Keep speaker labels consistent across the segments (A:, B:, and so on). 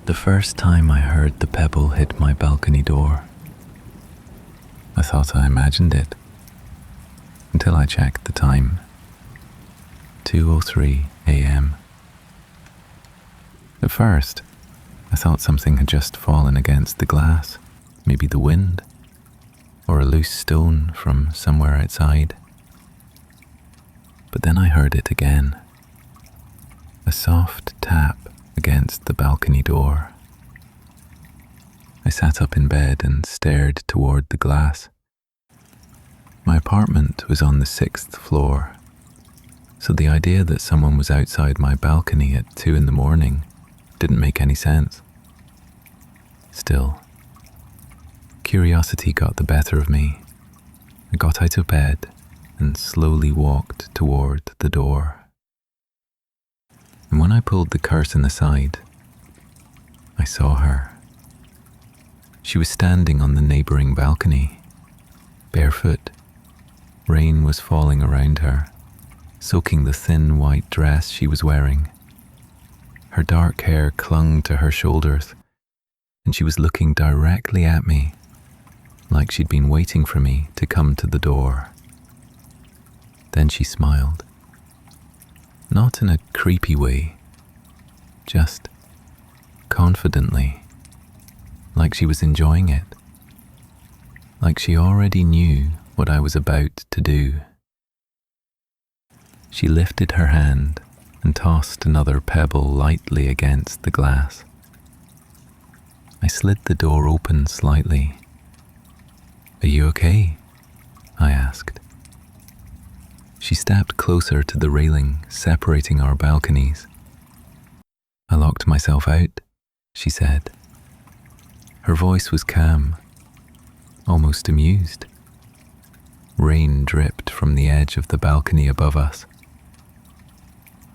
A: The first time I heard the pebble hit my balcony door, I thought I imagined it, until I checked the time. 2:03 a.m. At first, I thought something had just fallen against the glass, maybe the wind, or a loose stone from somewhere outside. But then I heard it again, a soft tap against the balcony door. I sat up in bed and stared toward the glass. My apartment was on the 6th floor, so the idea that someone was outside my balcony at 2 in the morning didn't make any sense. Still, curiosity got the better of me. I got out of bed and slowly walked toward the door. And when I pulled the curtain aside, I saw her. She was standing on the neighboring balcony, barefoot. Rain was falling around her, soaking the thin white dress she was wearing. Her dark hair clung to her shoulders, and she was looking directly at me, like she'd been waiting for me to come to the door. Then she smiled. Not in a creepy way, just confidently, like she was enjoying it, like she already knew what I was about to do. She lifted her hand and tossed another pebble lightly against the glass. I slid the door open slightly. "Are you okay?" I asked. She stepped closer to the railing separating our balconies. "I locked myself out," she said. Her voice was calm, almost amused. Rain dripped from the edge of the balcony above us.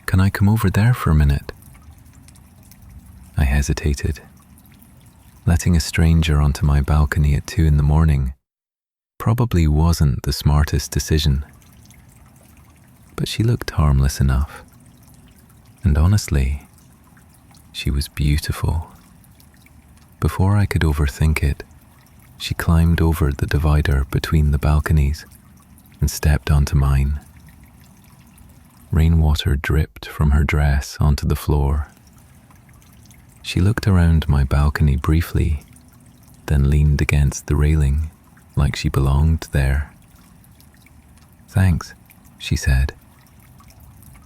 A: "Can I come over there for a minute?" I hesitated. Letting a stranger onto my balcony at 2 in the morning probably wasn't the smartest decision. But she looked harmless enough. And honestly, she was beautiful. Before I could overthink it, she climbed over the divider between the balconies and stepped onto mine. Rainwater dripped from her dress onto the floor. She looked around my balcony briefly, then leaned against the railing like she belonged there. "Thanks," she said.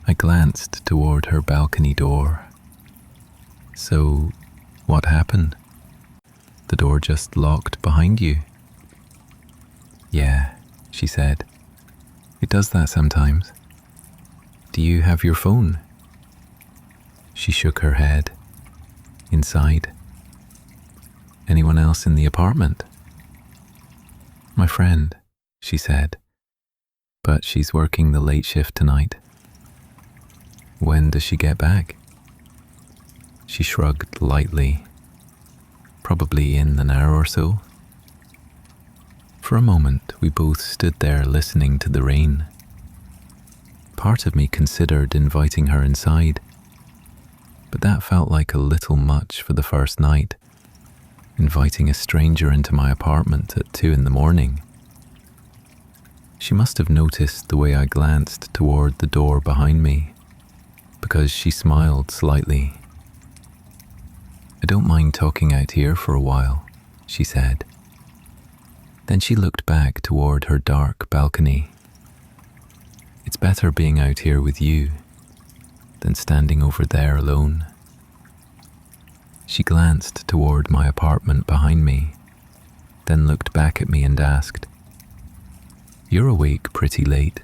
A: I glanced toward her balcony door. "So, what happened? The door just locked behind you?" "Yeah," she said. "It does that sometimes. Do you have your phone?" She shook her head. "Inside." "Anyone else in the apartment?" "My friend," she said, "but she's working the late shift tonight." "When does she get back?" She shrugged lightly. "Probably in an hour or so." For a moment, we both stood there listening to the rain. Part of me considered inviting her inside, but that felt like a little much for the first night, inviting a stranger into my apartment at 2 in the morning. She must have noticed the way I glanced toward the door behind me, because she smiled slightly. "I don't mind talking out here for a while," she said. Then she looked back toward her dark balcony. "It's better being out here with you than standing over there alone." She glanced toward my apartment behind me, then looked back at me and asked, "You're awake pretty late."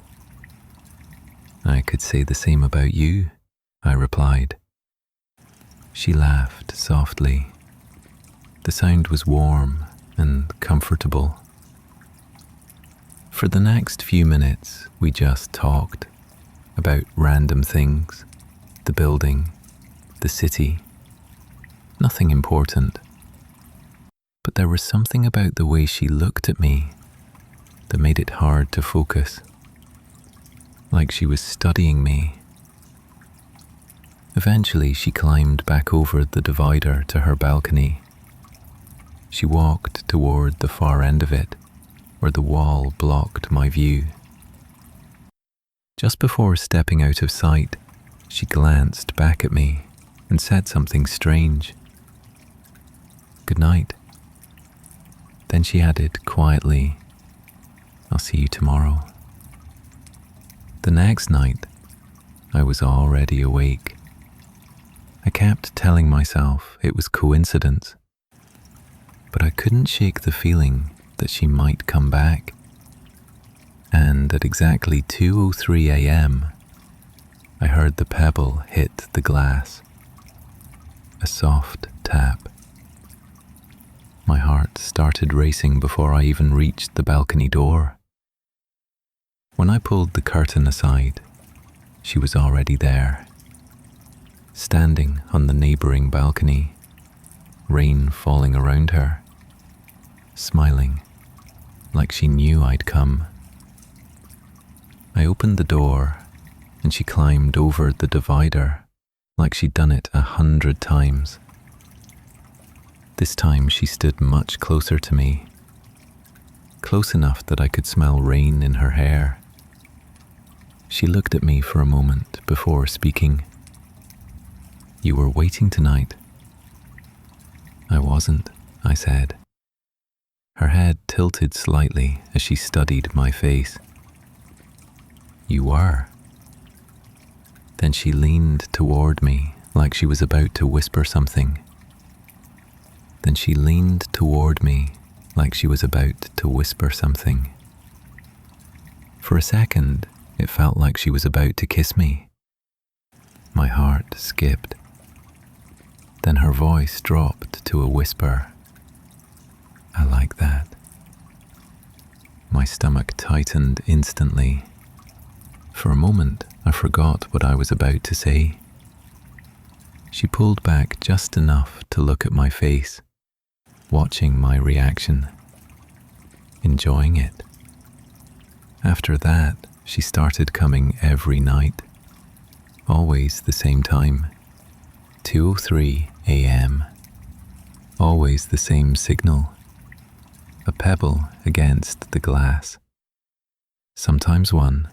A: "I could say the same about you," I replied. She laughed softly. The sound was warm and comfortable. For the next few minutes, we just talked about random things, the building, the city. Nothing important. But there was something about the way she looked at me that made it hard to focus, like she was studying me. Eventually, she climbed back over the divider to her balcony. She walked toward the far end of it, where the wall blocked my view. Just before stepping out of sight, she glanced back at me and said something strange. "Good night." Then she added quietly, "I'll see you tomorrow." The next night, I was already awake. I kept telling myself it was coincidence, but I couldn't shake the feeling that she might come back. And at exactly 2:03 a.m., I heard the pebble hit the glass. A soft tap. My heart started racing before I even reached the balcony door. When I pulled the curtain aside, she was already there, standing on the neighboring balcony, rain falling around her, smiling like she knew I'd come. I opened the door and she climbed over the divider like she'd done it 100 times. This time she stood much closer to me, close enough that I could smell rain in her hair. She looked at me for a moment before speaking. "You were waiting tonight." "I wasn't," I said. Her head tilted slightly as she studied my face. "You were." Then she leaned toward me like she was about to whisper something. For a second, it felt like she was about to kiss me. My heart skipped. Then her voice dropped to a whisper. "I like that." My stomach tightened instantly. For a moment, I forgot what I was about to say. She pulled back just enough to look at my face, watching my reaction, enjoying it. After that, she started coming every night, always the same time, 2:03 a.m. Always the same signal, a pebble against the glass. Sometimes one,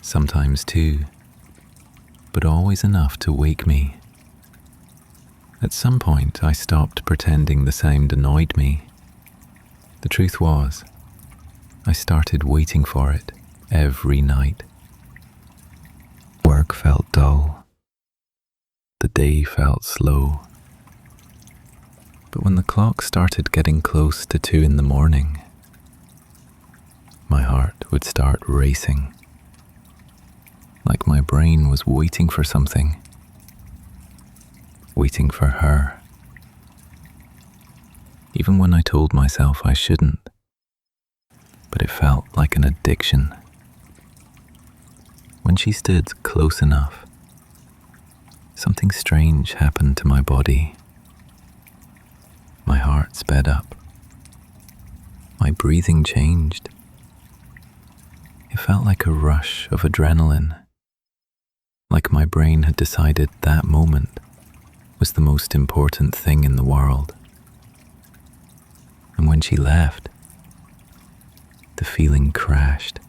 A: sometimes two, but always enough to wake me. At some point, I stopped pretending the sound annoyed me. The truth was, I started waiting for it every night. Work felt dull. The day felt slow. But when the clock started getting close to 2 in the morning, my heart would start racing, like my brain was waiting for something, waiting for her. Even when I told myself I shouldn't, but it felt like an addiction. When she stood close enough, something strange happened to my body. My heart sped up. My breathing changed. It felt like a rush of adrenaline, like my brain had decided that moment was the most important thing in the world. And when she left, the feeling crashed,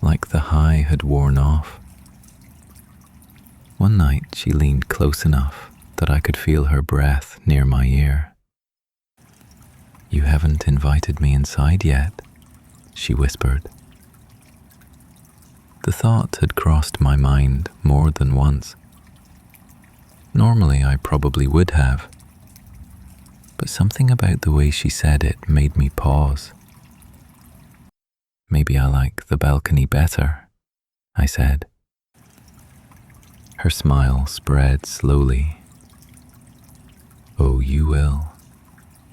A: like the high had worn off. One night she leaned close enough that I could feel her breath near my ear. "You haven't invited me inside yet," she whispered. The thought had crossed my mind more than once. Normally I probably would have, but something about the way she said it made me pause. "Maybe I like the balcony better," I said. Her smile spread slowly. "Oh, you will,"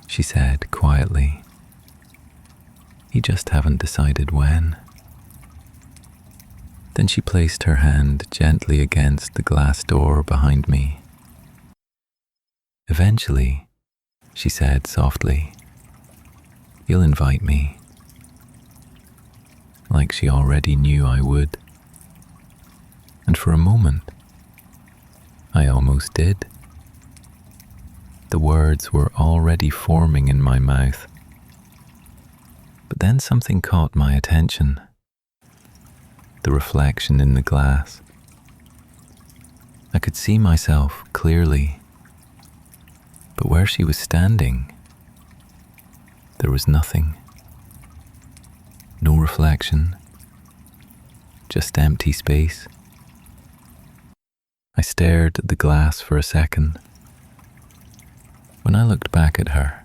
A: she said quietly. "You just haven't decided when." Then she placed her hand gently against the glass door behind me. "Eventually," she said softly, "you'll invite me." Like she already knew I would. And for a moment, I almost did. The words were already forming in my mouth. But then something caught my attention. The reflection in the glass. I could see myself clearly, but where she was standing, there was nothing. No reflection, just empty space. I stared at the glass for a second. When I looked back at her,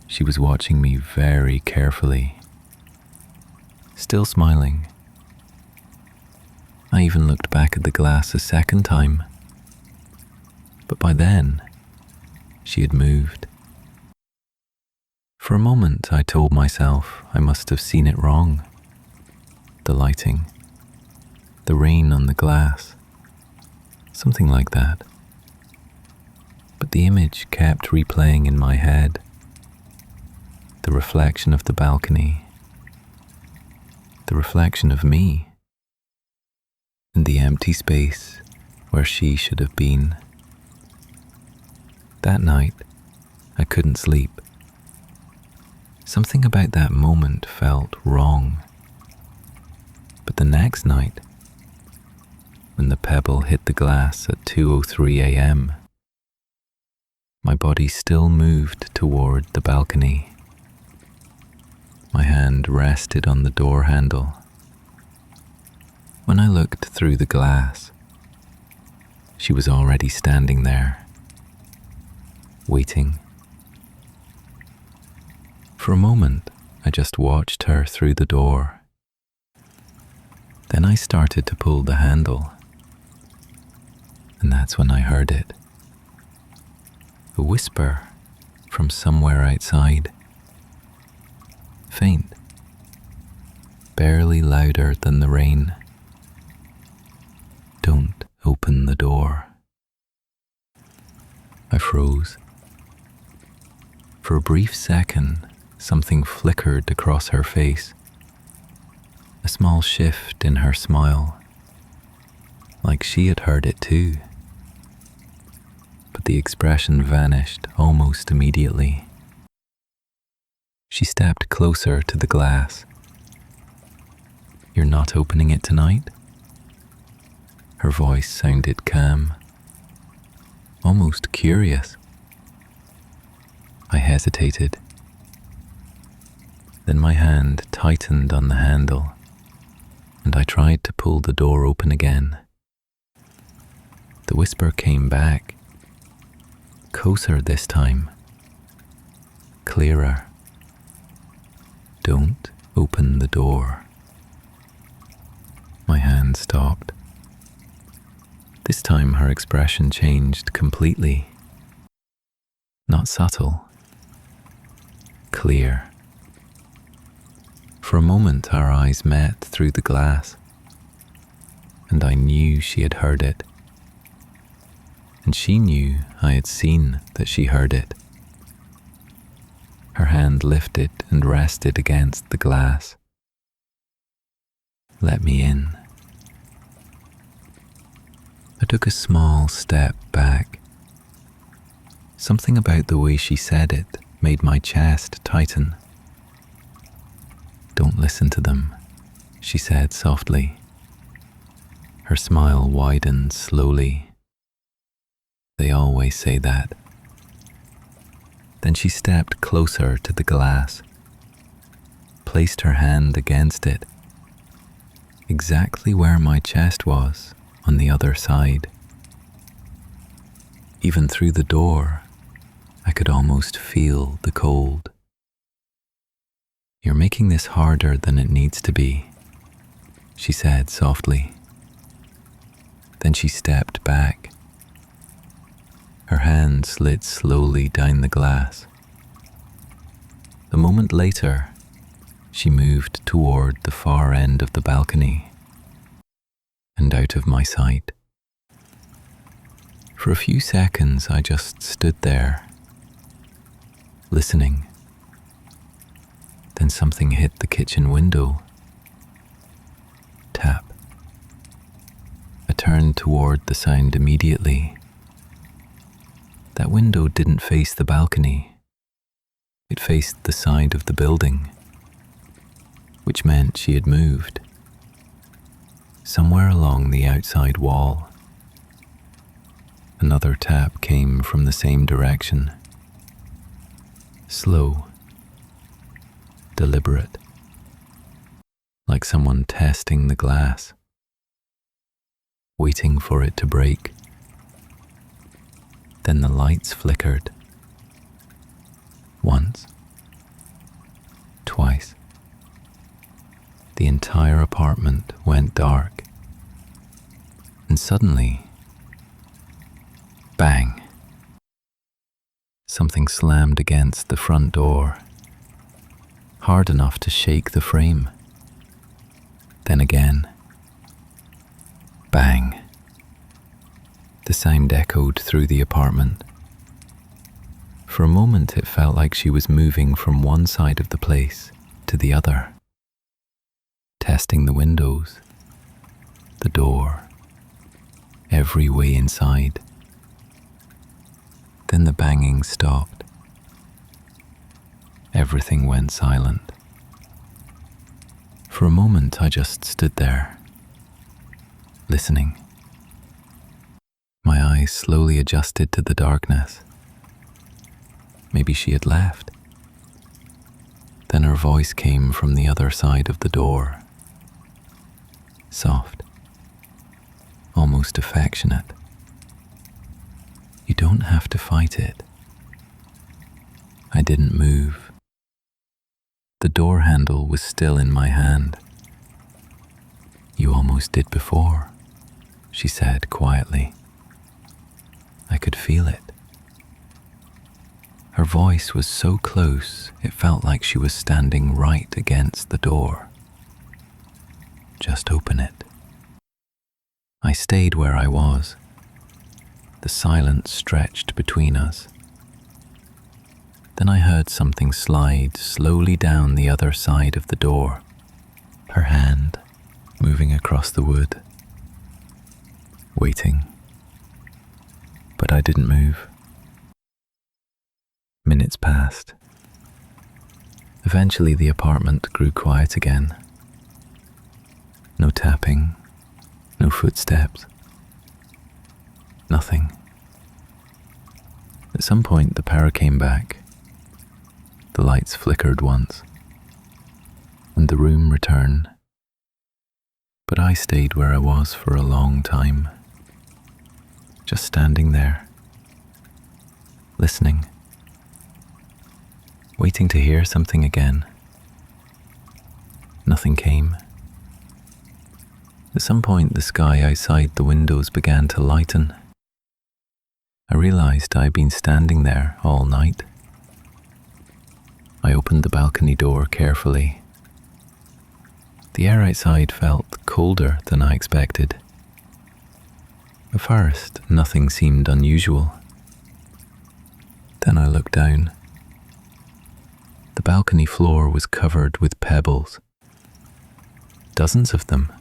A: she was watching me very carefully, still smiling. I even looked back at the glass a second time, but by then, she had moved. For a moment, I told myself I must have seen it wrong. The lighting, the rain on the glass, something like that. But the image kept replaying in my head. The reflection of the balcony, the reflection of me, and the empty space where she should have been. That night, I couldn't sleep. Something about that moment felt wrong. But the next night, when the pebble hit the glass at 2:03 a.m., my body still moved toward the balcony. My hand rested on the door handle. When I looked through the glass, she was already standing there, waiting. For a moment, I just watched her through the door. Then I started to pull the handle, and that's when I heard it. A whisper from somewhere outside. Faint, barely louder than the rain. Don't open the door. I froze. For a brief second, something flickered across her face. A small shift in her smile, like she had heard it too. But the expression vanished almost immediately. She stepped closer to the glass. "You're not opening it tonight?" Her voice sounded calm, almost curious. I hesitated. Then my hand tightened on the handle, and I tried to pull the door open again. The whisper came back, closer this time, clearer. "Don't open the door." My hand stopped. This time her expression changed completely. Not subtle, clear. For a moment our eyes met through the glass, and I knew she had heard it. And she knew I had seen that she heard it. Her hand lifted and rested against the glass. "Let me in." I took a small step back. Something about the way she said it made my chest tighten. "Don't listen to them," she said softly. Her smile widened slowly. "They always say that." Then she stepped closer to the glass, placed her hand against it, exactly where my chest was on the other side. Even through the door, I could almost feel the cold. "You're making this harder than it needs to be," she said softly. Then she stepped back. Her hand slid slowly down the glass. A moment later, she moved toward the far end of the balcony and out of my sight. For a few seconds, I just stood there, listening. Then something hit the kitchen window. Tap, I turned toward the sound immediately. That window didn't face the balcony. It faced the side of the building, which meant she had moved. Somewhere along the outside wall. Another tap came from the same direction. Slow, deliberate, like someone testing the glass, waiting for it to break. Then the lights flickered. Once, twice. The entire apartment went dark. And suddenly, bang! Something slammed against the front door, hard enough to shake the frame. Then again, bang! The sound echoed through the apartment. For a moment it felt like she was moving from one side of the place to the other, testing the windows, the door, every way inside. Then the banging stopped. Everything went silent. For a moment I just stood there, listening. My eyes slowly adjusted to the darkness. Maybe she had left. Then her voice came from the other side of the door. Soft, almost affectionate. You don't have to fight it. I didn't move. The door handle was still in my hand. You almost did before, she said quietly. I could feel it. Her voice was so close, it felt like she was standing right against the door. Just open it. I stayed where I was. The silence stretched between us. Then I heard something slide slowly down the other side of the door, her hand moving across the wood. Waiting. But I didn't move. Minutes passed. Eventually the apartment grew quiet again. No tapping, no footsteps. Nothing. At some point the power came back. The lights flickered once, and the room returned. But I stayed where I was for a long time, just standing there, listening, waiting to hear something again. Nothing came. At some point the sky outside the windows began to lighten. I realized I had been standing there all night. I opened the balcony door carefully. The air outside felt colder than I expected. At first, nothing seemed unusual. Then I looked down. The balcony floor was covered with pebbles. Dozens of them.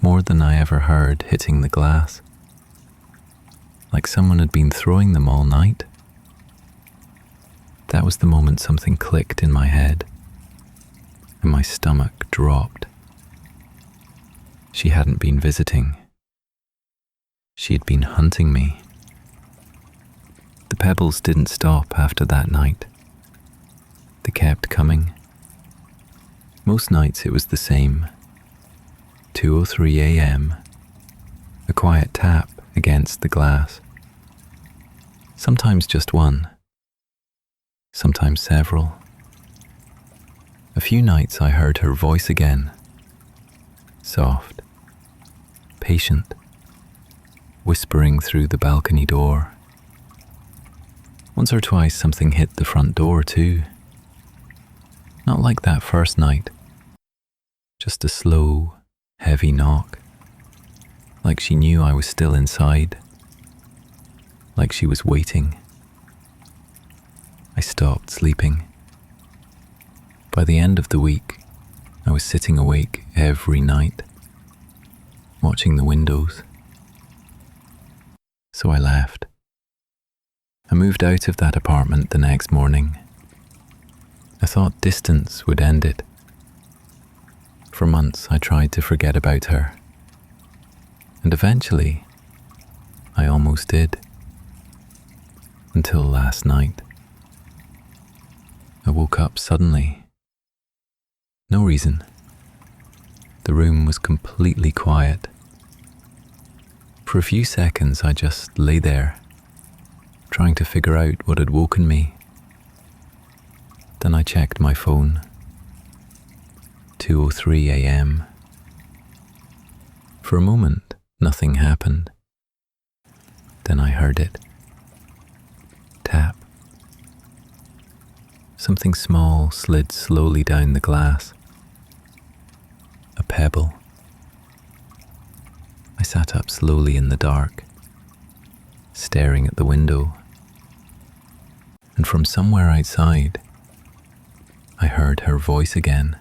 A: More than I ever heard hitting the glass. Like someone had been throwing them all night. That was the moment something clicked in my head, and my stomach dropped. She hadn't been visiting. She had been hunting me. The pebbles didn't stop after that night. They kept coming. Most nights it was the same. 2:03 a.m., a quiet tap against the glass. Sometimes just one. Sometimes several. A few nights I heard her voice again. Soft, patient, whispering through the balcony door. Once or twice something hit the front door too. Not like that first night. Just a slow, heavy knock. Like she knew I was still inside. Like she was waiting. I stopped sleeping. By the end of the week, I was sitting awake every night, watching the windows. So I left. I moved out of that apartment the next morning. I thought distance would end it. For months I tried to forget about her. And eventually, I almost did. Until last night. I woke up suddenly. No reason. The room was completely quiet. For a few seconds I just lay there, trying to figure out what had woken me. Then I checked my phone. 2:03 a.m. For a moment, nothing happened. Then I heard it. Tap. Something small slid slowly down the glass. A pebble. I sat up slowly in the dark, staring at the window. And from somewhere outside, I heard her voice again.